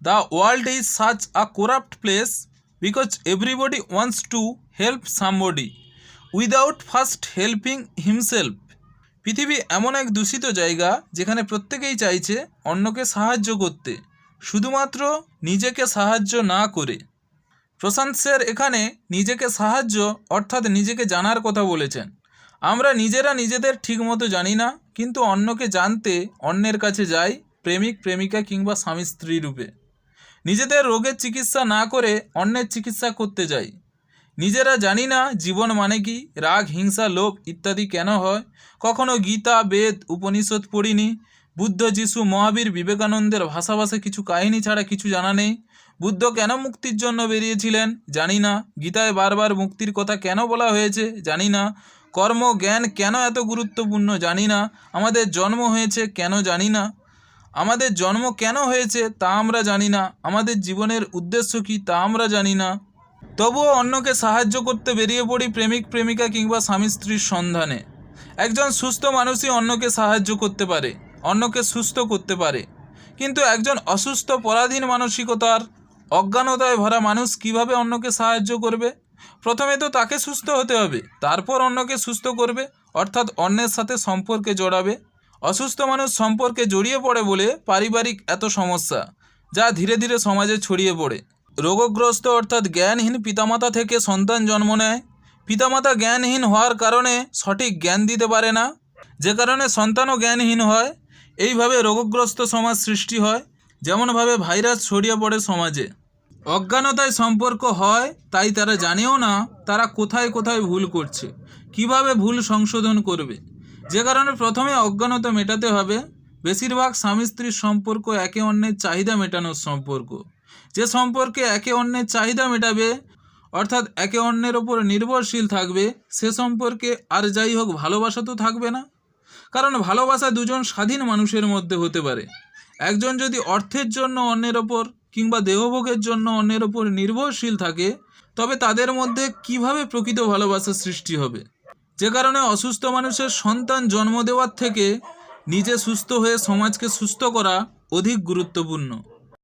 The world is such a corrupt place because everybody wants to help somebody without first helping himself. পৃথিবী এমন এক দূষিত জায়গা যেখানে প্রত্যেকেই চাইছে অন্যকে সাহায্য করতে, শুধুমাত্র নিজেকে সাহায্য না করে। প্রশান্ত স্যার এখানে নিজেকে সাহায্য অর্থাৎ নিজেকে জানার কথা বলেছেন। আমরা নিজেরা নিজেদের ঠিকমতো জানি না, কিন্তু অন্যকে জানতে অন্যের কাছে যাই, প্রেমিক প্রেমিকা কিংবা স্বামী স্ত্রী রূপে। নিজেদের রোগের চিকিৎসা না করে অন্যের চিকিৎসা করতে যাই। নিজেরা জানি না জীবন মানে কি, রাগ হিংসা লোভ ইত্যাদি কেন হয়। কখনো গীতা বেদ উপনিষদ পড়িনি। বুদ্ধ যিশু মহাবীর বিবেকানন্দের ভাষাভাষী কিছু কাহিনী ছাড়া কিছু জানা নেই। বুদ্ধ কেন মুক্তির জন্য বেরিয়েছিলেন জানি না। গীতায় বারবার মুক্তির কথা কেন বলা হয়েছে জানি না। কর্ম জ্ঞান কেন এত গুরুত্বপূর্ণ জানি না। আমাদের জন্ম হয়েছে কেন জানি না। আমাদের জন্ম কেন হয়েছে তা আমরা জানি না। আমাদের জীবনের উদ্দেশ্য কী তা আমরা জানি না। তবুও অন্যকে সাহায্য করতে বেরিয়ে পড়ি প্রেমিক প্রেমিকা কিংবা স্বামী স্ত্রীর সন্ধানে। একজন সুস্থ মানুষই অন্যকে সাহায্য করতে পারে, অন্যকে সুস্থ করতে পারে। কিন্তু একজন অসুস্থ পরাধীন মানসিকতার অজ্ঞানতায় ভরা মানুষ কিভাবে অন্যকে সাহায্য করবে? প্রথমে তো তাকে সুস্থ হতে হবে, তারপর অন্যকে সুস্থ করবে, অর্থাৎ অন্যের সাথে সম্পর্কে জড়াবে। অসুস্থ মানুষ সম্পর্কে জড়িয়ে পড়ে বলে পারিবারিক এত সমস্যা, যা ধীরে ধীরে সমাজে ছড়িয়ে পড়ে। রোগগ্রস্ত অর্থাৎ জ্ঞানহীন পিতামাতা থেকে সন্তান জন্ম নেয়। পিতামাতা জ্ঞানহীন হওয়ার কারণে সঠিক জ্ঞান দিতে পারে না, যে কারণে সন্তানও জ্ঞানহীন হয়। এইভাবে রোগগ্রস্ত সমাজ সৃষ্টি হয়। যেমনভাবে ভাইরাস ছড়িয়ে পড়ে সমাজে। অজ্ঞানতায় সম্পর্ক হয়, তাই তারা জানেও না তারা কোথায় কোথায় ভুল করছে, কিভাবে ভুল সংশোধন করবে। যে কারণে প্রথমে অজ্ঞানতা মেটাতে হবে। বেশিরভাগ স্বামী স্ত্রীর সম্পর্ক একে অন্যের চাহিদা মেটানোর সম্পর্ক। যে সম্পর্কে একে অন্যের চাহিদা মেটাবে, অর্থাৎ একে অন্যের ওপর নির্ভরশীল থাকবে, সে সম্পর্কে আর যাই হোক ভালোবাসা তো থাকবে না। কারণ ভালোবাসা দুজন স্বাধীন মানুষের মধ্যে হতে পারে। একজন যদি অর্থের জন্য অন্যের ওপর কিংবা দেহভোগের জন্য অন্যের ওপর নির্ভরশীল থাকে, তবে তাদের মধ্যে কিভাবে প্রকৃত ভালোবাসা সৃষ্টি হবে? যে কারণে অসুস্থ মানুষের সন্তান জন্ম দেওয়ার থেকে নিজে সুস্থ হয়ে সমাজকে সুস্থ করা অধিক গুরুত্বপূর্ণ।